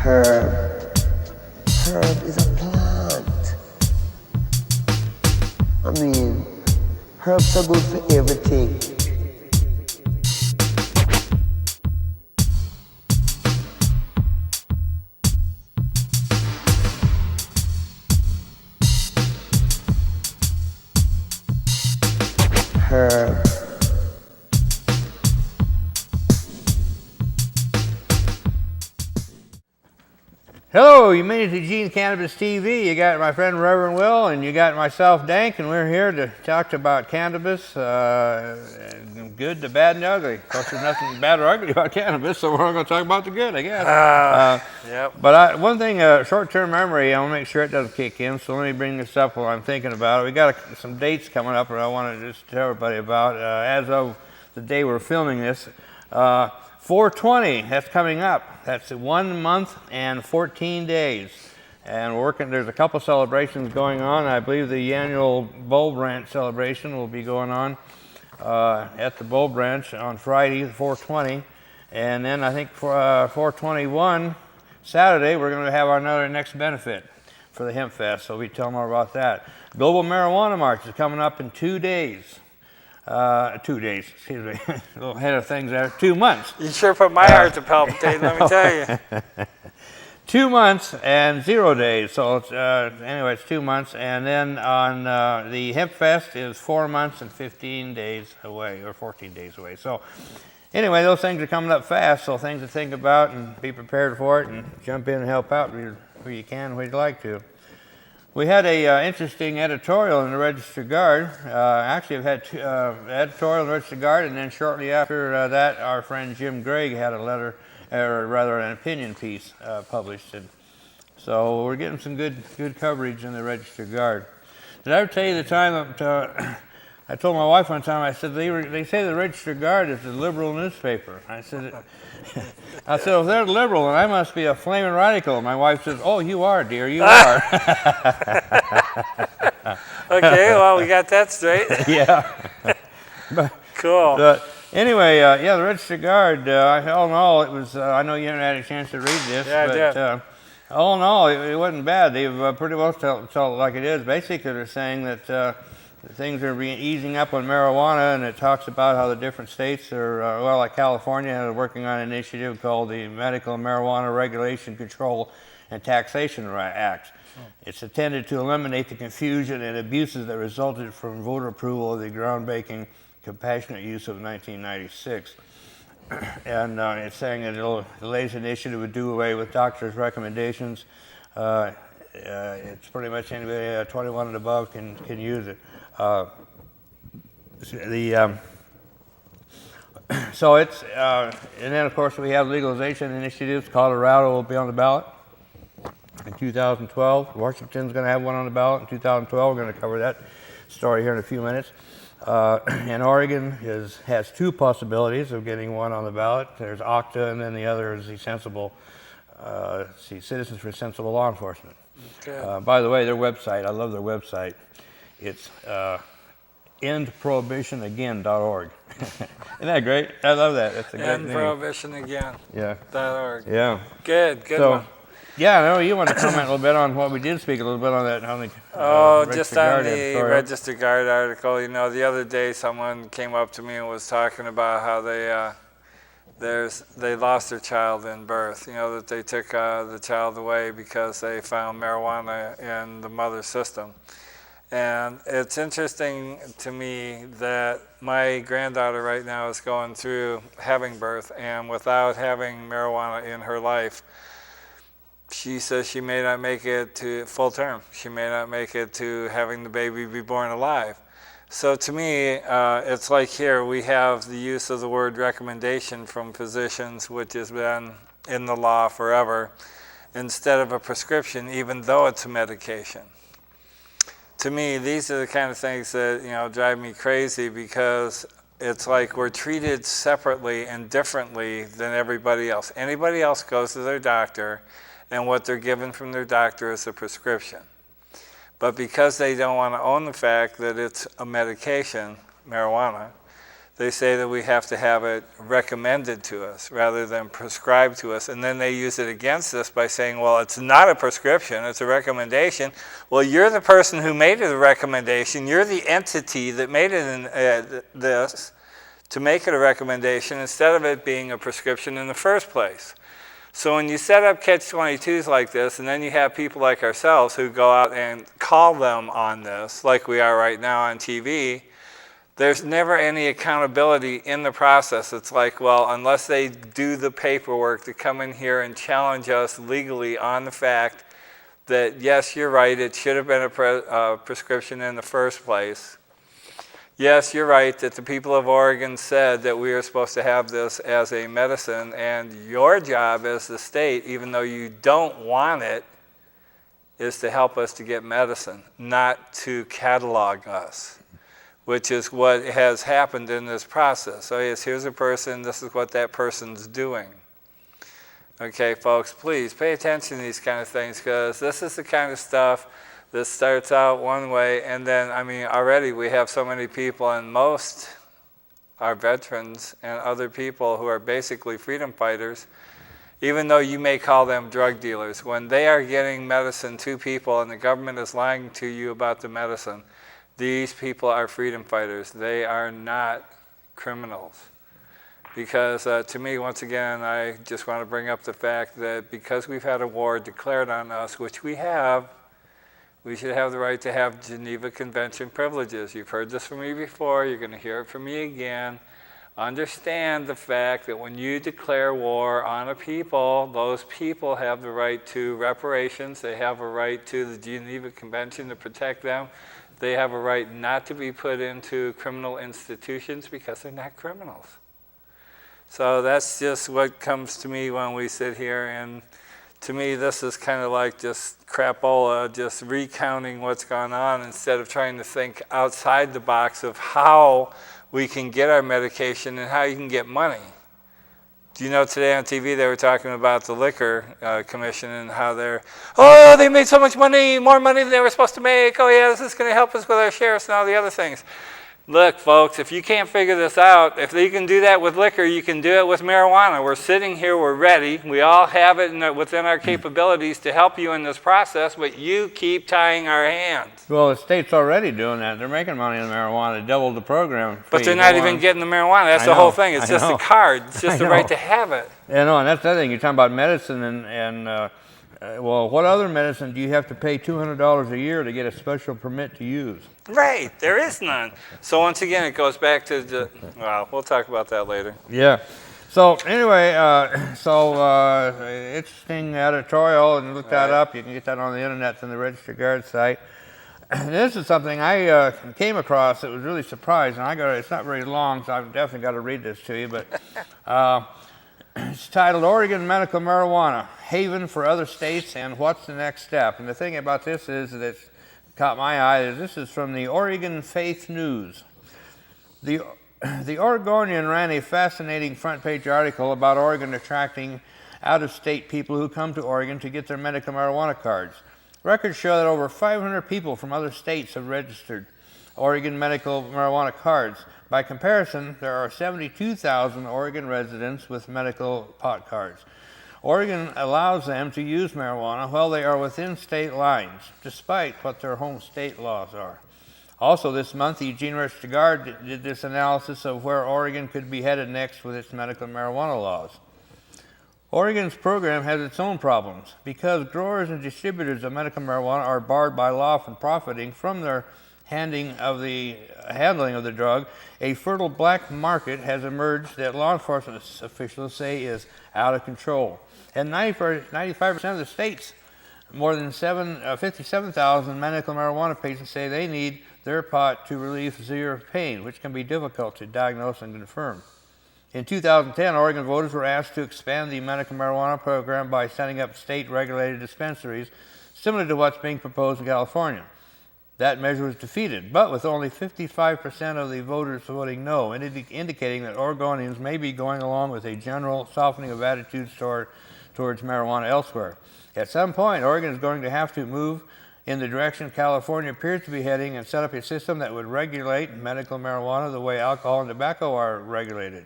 Herb. Herb is a plant. I mean, herbs are good for everything. Herb. Hello, you made it to Eugene Cannabis TV. You got my friend Reverend Will, and you got myself, DanK, and we're here to talk about cannabis, good, the bad, and the ugly. Of course, there's nothing bad or ugly about cannabis, so we're going to talk about the good, I guess. Yep. But one thing, short-term memory, I want to make sure it doesn't kick in, so let me bring this up while I'm thinking about it. We got some dates coming up that I want to just tell everybody about. As of the day we're filming this, 420, that's coming up. That's 1 month and 14 days. And we're working, there's a couple celebrations going on. I believe the annual Bulb Ranch celebration will be going on at the Bulb Ranch on Friday, 420. And then I think for 421, Saturday, we're going to have our next benefit for the Hemp Fest. So we tell more about that. Global Marijuana March is coming up in 2 days. 2 days, excuse me, a little ahead of things there, 2 months. You sure put my heart to palpitate, let me tell you. 2 months and 0 days, so it's, anyway, it's 2 months. And then on the Hemp Fest is 4 months and 15 days away, or 14 days away. So anyway, those things are coming up fast, so things to think about and be prepared for it and jump in and help out where you can, where you'd like to. We had a interesting editorial in the Register Guard. Actually, I've had editorial in the Register Guard, and then shortly after that, our friend Jim Gregg had a letter, or rather an opinion piece published. And so we're getting some good coverage in the Register Guard. Did I ever tell you the time that I told my wife one time, I said, they say the Register Guard is a liberal newspaper. I said, if they're liberal, then I must be a flaming radical. My wife says, oh, you are, dear, you are. Okay, well, we got that straight. Yeah. Cool. But anyway, yeah, the Register Guard, all in all, it was, I know you haven't had a chance to read this, Yeah, but I did. all in all, it wasn't bad. They've pretty well told it like it is. Basically, they're saying that things are easing up on marijuana, and it talks about how the different states are, well, like California is working on an initiative called the Medical Marijuana Regulation, Control, and Taxation Act. It's intended to eliminate the confusion and abuses that resulted from voter approval of the groundbreaking compassionate use of 1996. And it's saying that the latest initiative would do away with doctors' recommendations. It's pretty much anybody 21 and above can use it. So it's, and then of course we have legalization initiatives. Colorado will be on the ballot in 2012. Washington's going to have one on the ballot in 2012. We're going to cover that story here in a few minutes. And Oregon has 2 possibilities of getting one on the ballot. There's OCTA, and then the other is the Citizens for Sensible Law Enforcement. Okay. By the way, their website, I love their website. It's endprohibitionagain.org. Isn't that great? I love that. That's a great name. Endprohibitionagain.org. Yeah. Yeah. Good So, one. yeah, I know you want to comment a little bit on what we did speak a little bit on that. Just on the Register Guard article. You know, the other day someone came up to me and was talking about how they lost their child in birth. You know, that they took the child away because they found marijuana in the mother's system. And it's interesting to me that my granddaughter right now is going through having birth, and without having marijuana in her life, she says she may not make it to full term. She may not make it to having the baby be born alive. So to me, it's like here we have the use of the word recommendation from physicians, which has been in the law forever, instead of a prescription, even though it's a medication. To me, these are the kind of things that, you know, drive me crazy, because it's like we're treated separately and differently than everybody else. Anybody else goes to their doctor, and what they're given from their doctor is a prescription. But because they don't want to own the fact that it's a medication, marijuana, They say that we have to have it recommended to us rather than prescribed to us. And then they use it against us by saying, well, it's not a prescription, it's a recommendation. Well, you're the person who made it a recommendation. You're the entity that made it this to make it a recommendation instead of it being a prescription in the first place. So when you set up catch-22s like this, and then you have people like ourselves who go out and call them on this, like we are right now on TV, there's never any accountability in the process. It's like, well, unless they do the paperwork to come in here and challenge us legally on the fact that, yes, you're right, it should have been a prescription in the first place. Yes, you're right that the people of Oregon said that we are supposed to have this as a medicine, and your job as the state, even though you don't want it, is to help us to get medicine, not to catalog us, which is what has happened in this process. So yes, here's a person, this is what that person's doing. Okay, folks, please pay attention to these kind of things, because this is the kind of stuff that starts out one way, and then, I mean, already we have so many people, and most are veterans and other people who are basically freedom fighters, even though you may call them drug dealers. When they are getting medicine to people and the government is lying to you about the medicine, these people are freedom fighters. They are not criminals. Because to me, once again, I just want to bring up the fact that because we've had a war declared on us, which we have, we should have the right to have Geneva Convention privileges. You've heard this from me before. You're going to hear it from me again. Understand the fact that when you declare war on a people, those people have the right to reparations. They have a right to the Geneva Convention to protect them. They have a right not to be put into criminal institutions because they're not criminals. So that's just what comes to me when we sit here, and to me this is kind of like just crapola, just recounting what's gone on instead of trying to think outside the box of how we can get our medication and how you can get money. Do you know today on TV they were talking about the Liquor Commission and how they made so much money, more money than they were supposed to make. Oh yeah, this is going to help us with our sheriffs and all the other things. Look, folks, if you can't figure this out, if you can do that with liquor, you can do it with marijuana. We're sitting here, we're ready. We all have it within our capabilities to help you in this process, but you keep tying our hands. Well, the state's already doing that. They're making money on marijuana. They doubled the program. But they're not even getting the marijuana. That's the whole thing. It's just a card. It's just the right to have it. Yeah, no, and that's the other thing. You're talking about medicine and well, what other medicine do you have to pay $200 a year to get a special permit to use? Right, there is none. So once again, it goes back to well, we'll talk about that later. Yeah. So anyway, interesting editorial, and look that up. You can get that on the internet from the Registered Guard site. And this is something I came across that was really surprising. It's not very long, so I've definitely got to read this to you, but it's titled Oregon Medical Marijuana, Haven for Other States and What's the Next Step? And the thing about this is that it's caught my eye is this is from the Oregon Faith News. The Oregonian ran a fascinating front page article about Oregon attracting out-of-state people who come to Oregon to get their medical marijuana cards. Records show that over 500 people from other states have registered Oregon medical marijuana cards. By comparison, there are 72,000 Oregon residents with medical pot cards. Oregon allows them to use marijuana while they are within state lines, despite what their home state laws are. Also this month, the Eugene Registered Guard did this analysis of where Oregon could be headed next with its medical marijuana laws. Oregon's program has its own problems. Because growers and distributors of medical marijuana are barred by law from profiting from their handling of the drug, a fertile black market has emerged that law enforcement officials say is out of control. And 95% of the states, more than 57,000 medical marijuana patients say they need their pot to relieve severe pain, which can be difficult to diagnose and confirm. In 2010, Oregon voters were asked to expand the medical marijuana program by setting up state-regulated dispensaries, similar to what's being proposed in California. That measure was defeated, but with only 55% of the voters voting no, indicating that Oregonians may be going along with a general softening of attitudes towards marijuana elsewhere. At some point, Oregon is going to have to move in the direction California appears to be heading and set up a system that would regulate medical marijuana the way alcohol and tobacco are regulated.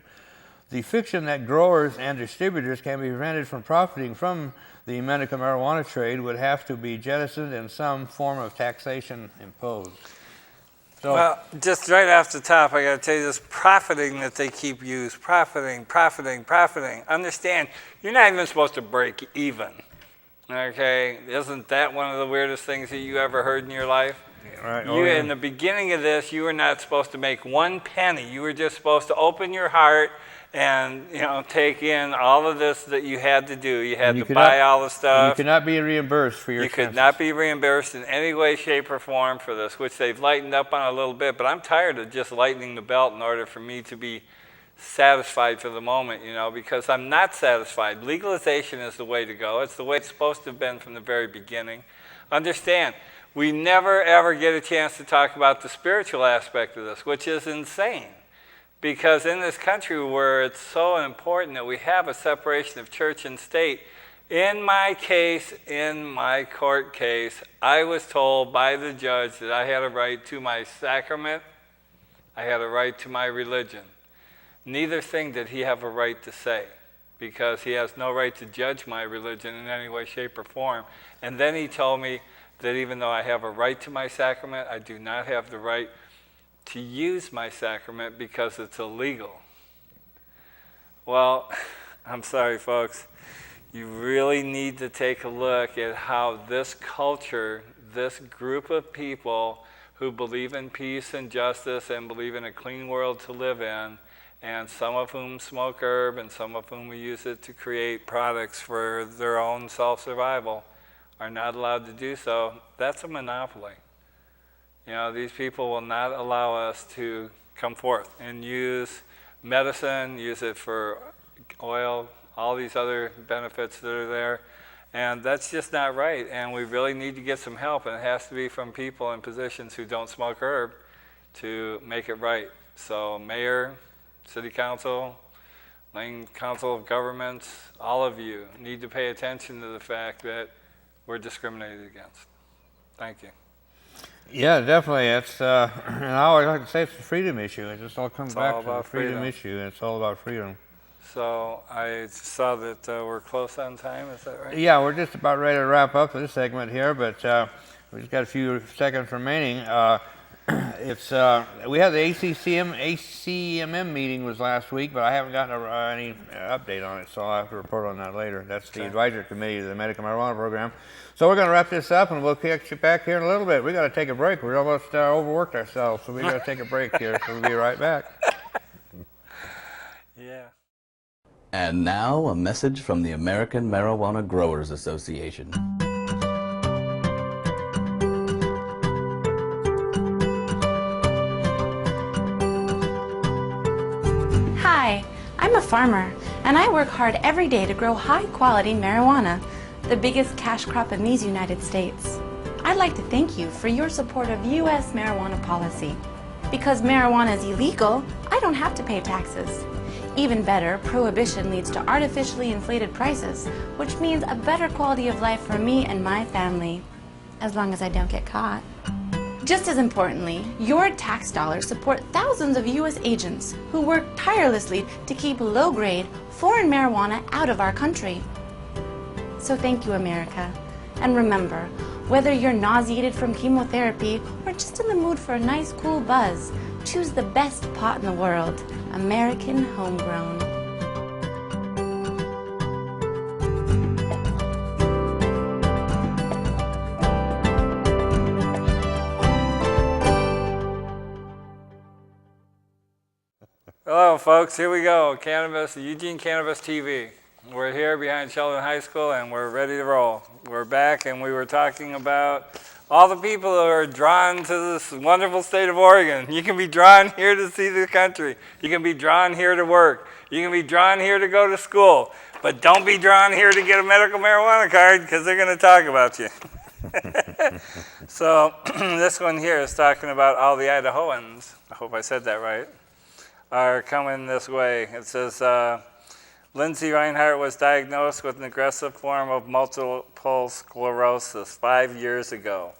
The fiction that growers and distributors can be prevented from profiting from the medical marijuana trade would have to be jettisoned and some form of taxation imposed. So, well, just right off the top, I got to tell you this profiting that they keep using, profiting. Understand, you're not even supposed to break even, okay? Isn't that one of the weirdest things that you ever heard in your life? Yeah, right. In the beginning of this, you were not supposed to make 1 penny. You were just supposed to open your heart and, you know, take in all of this that you had to do. You had to buy all the stuff. You could not be reimbursed for your expenses. You could not be reimbursed in any way, shape, or form for this, which they've lightened up on a little bit. But I'm tired of just lightening the belt in order for me to be satisfied for the moment, you know, because I'm not satisfied. Legalization is the way to go. It's the way it's supposed to have been from the very beginning. Understand, we never, ever get a chance to talk about the spiritual aspect of this, which is insane. Because in this country where it's so important that we have a separation of church and state, in my case, in my court case, I was told by the judge that I had a right to my sacrament, I had a right to my religion. Neither thing did he have a right to say, because he has no right to judge my religion in any way, shape, or form. And then he told me that even though I have a right to my sacrament, I do not have the right to use my sacrament because it's illegal. Well, I'm sorry, folks. You really need to take a look at how this culture, this group of people who believe in peace and justice and believe in a clean world to live in, and some of whom smoke herb and some of whom use it to create products for their own self-survival, are not allowed to do so. That's a monopoly. You know, these people will not allow us to come forth and use medicine, use it for oil, all these other benefits that are there. And that's just not right. And we really need to get some help. And it has to be from people in positions who don't smoke herb to make it right. So mayor, city council, Lane Council of Governments, all of you need to pay attention to the fact that we're discriminated against. Thank you. Yeah, definitely. It's and I always like to say it's a freedom issue. It just all comes back to the freedom issue. It's all about freedom. So I saw that we're close on time. Is that right? Yeah, we're just about ready to wrap up this segment here, but we just got a few seconds remaining. We had the ACMM meeting was last week, but I haven't gotten any update on it, so I'll have to report on that later. That's the advisory committee of the medical marijuana program. So we're going to wrap this up, and we'll catch you back here in a little bit. We got to take a break. We're almost overworked ourselves, so we got to take a break here. So we'll be right back. Yeah. And now a message from the American Marijuana Growers Association. Hi, I'm a farmer, and I work hard every day to grow high-quality marijuana, the biggest cash crop in these United States. I'd like to thank you for your support of U.S. marijuana policy. Because marijuana is illegal, I don't have to pay taxes. Even better, prohibition leads to artificially inflated prices, which means a better quality of life for me and my family, as long as I don't get caught. Just as importantly, your tax dollars support thousands of U.S. agents who work tirelessly to keep low-grade, foreign marijuana out of our country. So thank you, America. And remember, whether you're nauseated from chemotherapy or just in the mood for a nice cool buzz, choose the best pot in the world, American homegrown. Hello, folks. Here we go. Cannabis, Eugene Cannabis TV. We're here behind Sheldon High School, and we're ready to roll. We're back, and we were talking about all the people who are drawn to this wonderful state of Oregon. You can be drawn here to see the country. You can be drawn here to work. You can be drawn here to go to school. But don't be drawn here to get a medical marijuana card, because they're going to talk about you. So this one here is talking about all the Idahoans. I hope I said that right. Are coming this way. It says, Lindsay Reinhart was diagnosed with an aggressive form of multiple sclerosis 5 years ago.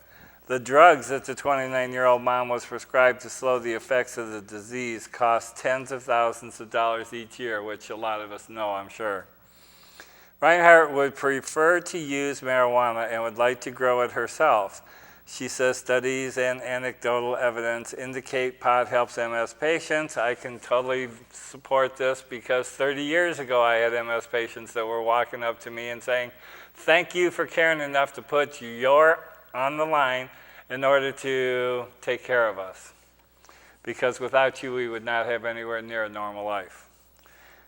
The drugs that the 29-year-old mom was prescribed to slow the effects of the disease cost tens of thousands of dollars each year, which a lot of us know, I'm sure. Reinhardt would prefer to use marijuana and would like to grow it herself. She says studies and anecdotal evidence indicate pot helps MS patients. I can totally support this because 30 years ago I had MS patients that were walking up to me and saying, "Thank you for caring enough to put your on the line in order to take care of us. Because without you, we would not have anywhere near a normal life."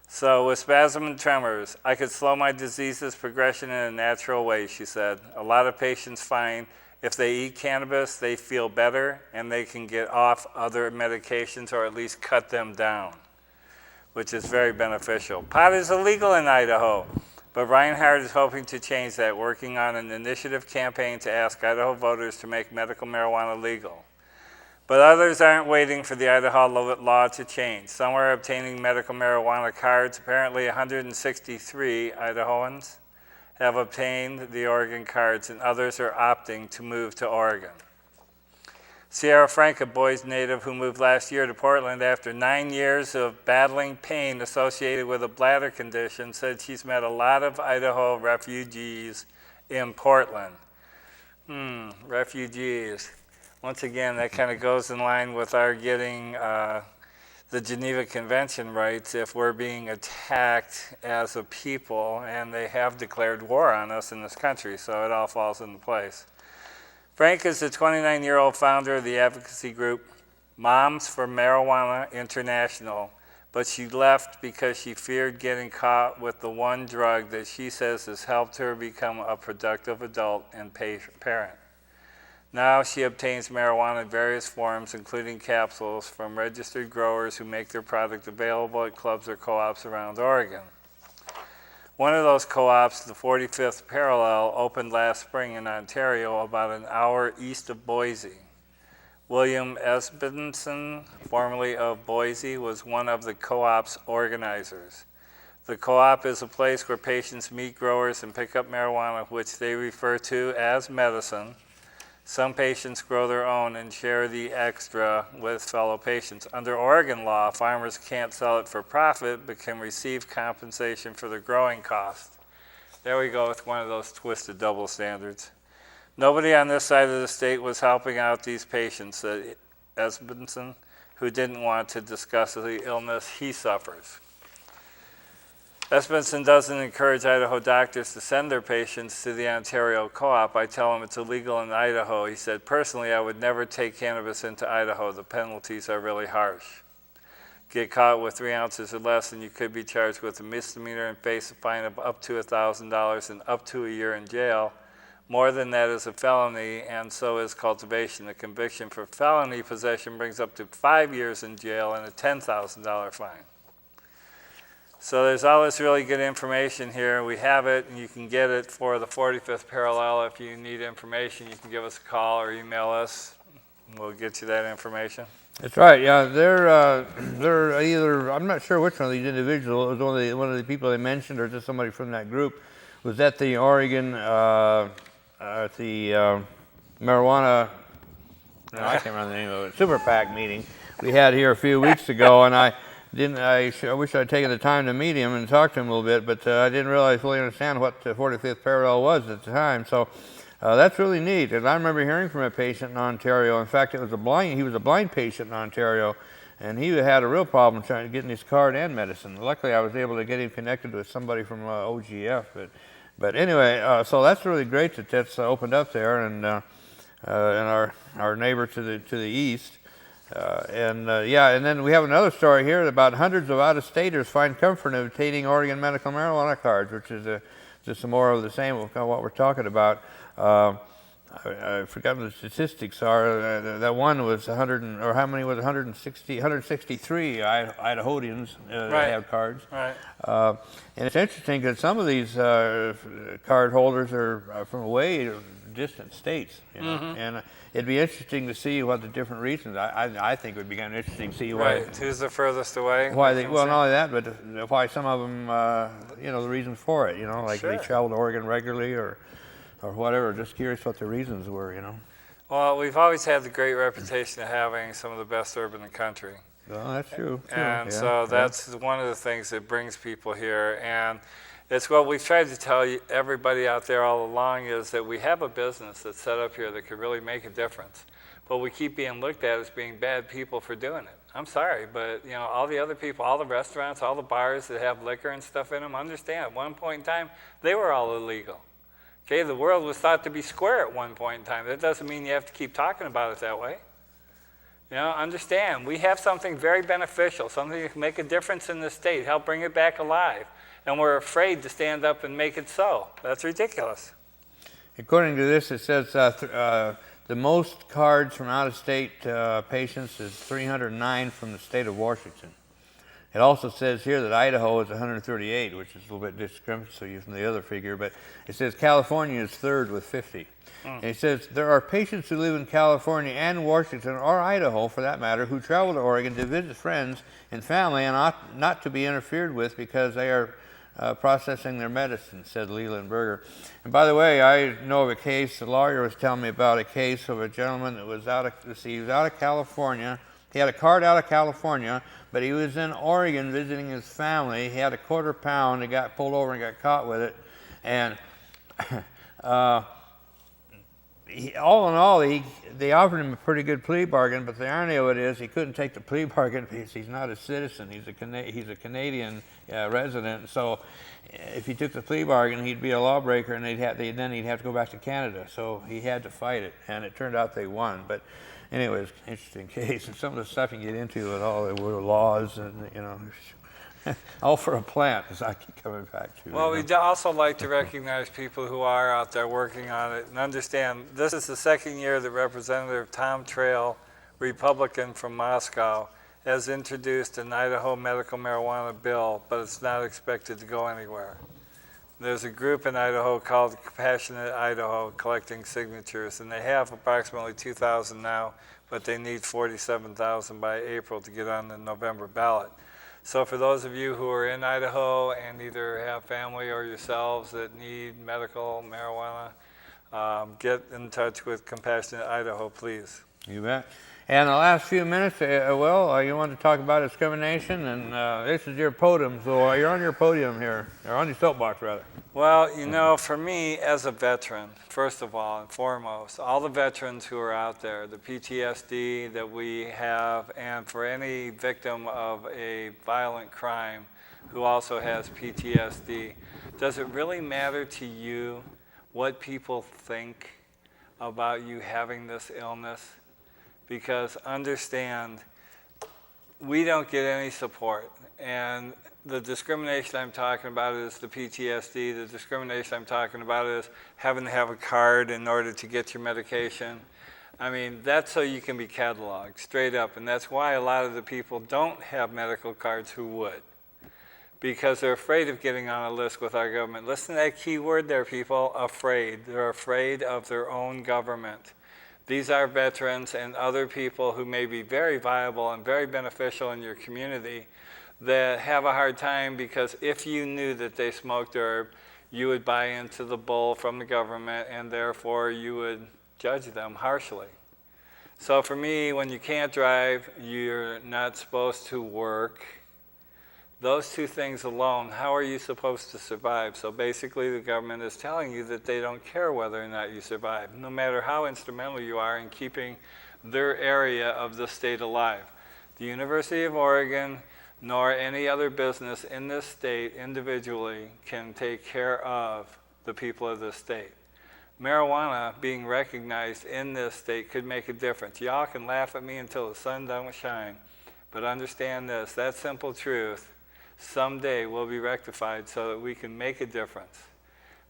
So with spasm and tremors, I could slow my disease's progression in a natural way, she said. A lot of patients find if they eat cannabis, they feel better and they can get off other medications or at least cut them down, which is very beneficial. Pot is illegal in Idaho. But Reinhardt is hoping to change that, working on an initiative campaign to ask Idaho voters to make medical marijuana legal. But others aren't waiting for the Idaho law to change. Some are obtaining medical marijuana cards. Apparently 163 Idahoans have obtained the Oregon cards, and others are opting to move to Oregon. Sierra Frank, a Boise native who moved last year to Portland after 9 years of battling pain associated with a bladder condition, said she's met a lot of Idaho refugees in Portland. Refugees. Once again, that kind of goes in line with our getting the Geneva Convention rights if we're being attacked as a people, and they have declared war on us in this country, so it all falls into place. Frank is the 29-year-old founder of the advocacy group Moms for Marijuana International, but she left because she feared getting caught with the one drug that she says has helped her become a productive adult and parent. Now she obtains marijuana in various forms, including capsules, from registered growers who make their product available at clubs or co-ops around Oregon. One of those co-ops, the 45th Parallel, opened last spring in Ontario, about an hour east of Boise. William Esbenson, formerly of Boise, was one of the co-op's organizers. The co-op is a place where patients meet growers and pick up marijuana, which they refer to as medicine. Some patients grow their own and share the extra with fellow patients. Under Oregon law, farmers can't sell it for profit, but can receive compensation for the growing cost. There we go with one of those twisted double standards. Nobody on this side of the state was helping out these patients, said Esbenson, who didn't want to discuss the illness he suffers. Esbenson doesn't encourage Idaho doctors to send their patients to the Ontario co-op. I tell them it's illegal in Idaho. He said, personally, I would never take cannabis into Idaho. The penalties are really harsh. Get caught with 3 ounces or less and you could be charged with a misdemeanor and face a fine of up to $1,000 and up to a year in jail. More than that is a felony, and so is cultivation. A conviction for felony possession brings up to 5 years in jail and a $10,000 fine. So there's all this really good information here. We have it, and you can get it for the 45th Parallel. If you need information, you can give us a call or email us. We'll get you that information. That's right. Yeah, they're either, I'm not sure which one of these individuals, it was one of the people they mentioned, or just somebody from that group, was at the Oregon marijuana. No, I can't remember the name of it. Super PAC meeting we had here a few weeks ago, and I wish I'd taken the time to meet him and talk to him a little bit, but I didn't really fully understand what the 45th Parallel was at the time. So that's really neat. And I remember hearing from a patient in Ontario. In fact, he was a blind patient in Ontario, and he had a real problem trying to get his card and medicine. Luckily, I was able to get him connected with somebody from OGF. But anyway, so that's really great that that's opened up there, and our neighbor to the east. And then we have another story here about hundreds of out-of-staters find comfort in obtaining Oregon medical marijuana cards, which is just some more of the same of what we're talking about. I forgot what the statistics are. That one was 163 Idahoans that have cards. Right. And it's interesting because some of these card holders are from way distant states, you know? And it'd be interesting to see what the different reasons. I think it would be kind of interesting to see why. Right. Who's the furthest away? Why they? Well, not only that, but why some of them, the reasons for it. Like they travel to Oregon regularly or whatever. Just curious what the reasons were. Well, we've always had the great reputation of having some of the best herb in the country. Well, that's true. And Yeah, so yeah. that's one of the things that brings people here. And it's what we've tried to tell you, everybody out there all along, is that we have a business that's set up here that could really make a difference. But we keep being looked at as being bad people for doing it. I'm sorry, but you know, all the other people, all the restaurants, all the bars that have liquor and stuff in them, understand, at one point in time, they were all illegal. Okay, the world was thought to be square at one point in time. That doesn't mean you have to keep talking about it that way. You know, understand, we have something very beneficial, something that can make a difference in the state, help bring it back alive. And we're afraid to stand up and make it so. That's ridiculous. According to this, it says the most cards from out-of-state patients is 309 from the state of Washington. It also says here that Idaho is 138, which is a little bit discrepancy from the other figure, but it says California is third with 50. And it says there are patients who live in California and Washington, or Idaho for that matter, who travel to Oregon to visit friends and family and ought not to be interfered with because they are processing their medicine, said Leland Berger. And by the way, I know of a case, the lawyer was telling me about a case of a gentleman that was he was out of California. He had a card out of California, but he was in Oregon visiting his family. He had a quarter pound. He got pulled over and got caught with it. And all in all, they offered him a pretty good plea bargain, but the irony of it is he couldn't take the plea bargain because he's not a citizen. He's a Canadian resident. So if he took the plea bargain, he'd be a lawbreaker, and then he'd have to go back to Canada. So he had to fight it, and it turned out they won. But anyways, interesting case. And some of the stuff you get into with all the laws and, you know, all for a plant, as I keep coming back to. Well, we'd also like to recognize people who are out there working on it and understand this is the second year that Representative Tom Trail, Republican from Moscow, has introduced an Idaho medical marijuana bill, but it's not expected to go anywhere. There's a group in Idaho called Compassionate Idaho collecting signatures, and they have approximately 2,000 now, but they need 47,000 by April to get on the November ballot. So for those of you who are in Idaho and either have family or yourselves that need medical marijuana, get in touch with Compassionate Idaho, please. You bet. And the last few minutes, Will, you want to talk about discrimination, and this is your podium, so you're on your podium here, or on your soapbox, rather. Well, you know, for me as a veteran, first of all and foremost, all the veterans who are out there, the PTSD that we have, and for any victim of a violent crime who also has PTSD, does it really matter to you what people think about you having this illness? Because understand, we don't get any support. And the discrimination I'm talking about is the PTSD. The discrimination I'm talking about is having to have a card in order to get your medication. I mean, that's so you can be cataloged, straight up. And that's why a lot of the people don't have medical cards who would. Because they're afraid of getting on a list with our government. Listen to that key word there, people, afraid. They're afraid of their own government. These are veterans and other people who may be very viable and very beneficial in your community that have a hard time because if you knew that they smoked herb, you would buy into the bull from the government and therefore you would judge them harshly. So for me, when you can't drive, you're not supposed to work. Those two things alone, how are you supposed to survive? So basically the government is telling you that they don't care whether or not you survive, no matter how instrumental you are in keeping their area of the state alive. The University of Oregon, nor any other business in this state individually can take care of the people of this state. Marijuana being recognized in this state could make a difference. Y'all can laugh at me until the sun don't shine, but understand this, that simple truth someday will be rectified so that we can make a difference.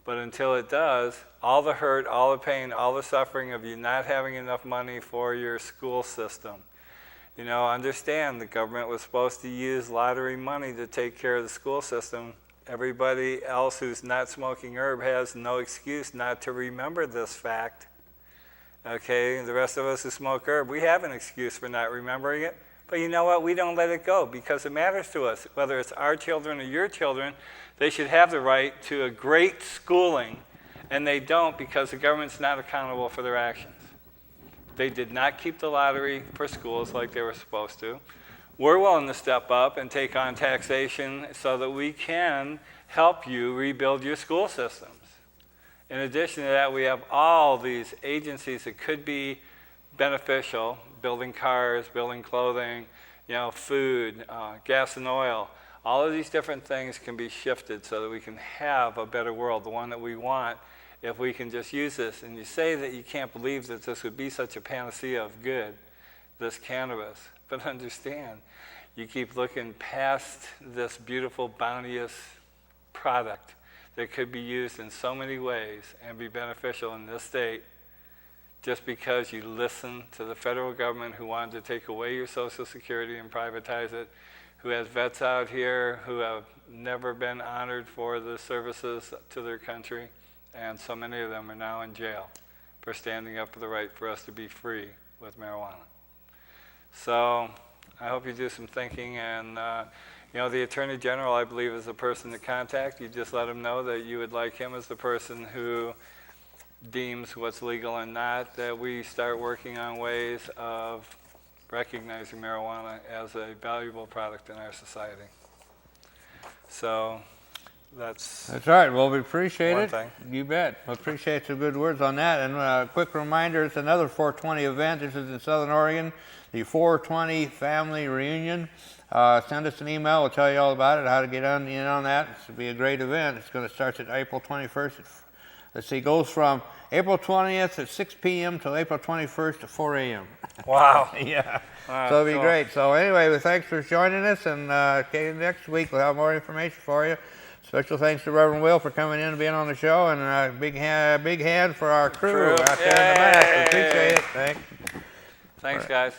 But until it does, all the hurt, all the pain, all the suffering of you not having enough money for your school system. You know, understand the government was supposed to use lottery money to take care of the school system. Everybody else who's not smoking herb has no excuse not to remember this fact. Okay, the rest of us who smoke herb, we have an excuse for not remembering it. But you know what? We don't let it go because it matters to us. Whether it's our children or your children, they should have the right to a great schooling, and they don't because the government's not accountable for their actions. They did not keep the lottery for schools like they were supposed to. We're willing to step up and take on taxation so that we can help you rebuild your school systems. In addition to that, we have all these agencies that could be beneficial, building cars, building clothing, food, gas and oil. All of these different things can be shifted so that we can have a better world, the one that we want, if we can just use this. And you say that you can't believe that this would be such a panacea of good, this cannabis. But understand, you keep looking past this beautiful, bounteous product that could be used in so many ways and be beneficial in this state just because you listen to the federal government who wanted to take away your Social Security and privatize it, who has vets out here who have never been honored for the services to their country, and so many of them are now in jail for standing up for the right for us to be free with marijuana. So I hope you do some thinking, and the Attorney General, I believe, is the person to contact. You just let him know that you would like him as the person who deems what's legal and not, that we start working on ways of recognizing marijuana as a valuable product in our society. So that's right. Well, we appreciate one it. thing. You bet. We appreciate the good words on that. And a quick reminder, it's another 420 event. This is in Southern Oregon, the 420 Family Reunion. Send us an email. We'll tell you all about it, how to get in on that. It's going to be a great event. It's going to start at April 21st. It goes from April 20th at 6 p.m. till April 21st at 4 a.m. Wow. Yeah. Wow, So it'll be cool. great. So anyway, well, thanks for joining us. And next week we'll have more information for you. Special thanks to Reverend Will for coming in and being on the show. And a big hand for our crew out there in the back. We appreciate it. Thanks. Thanks, guys.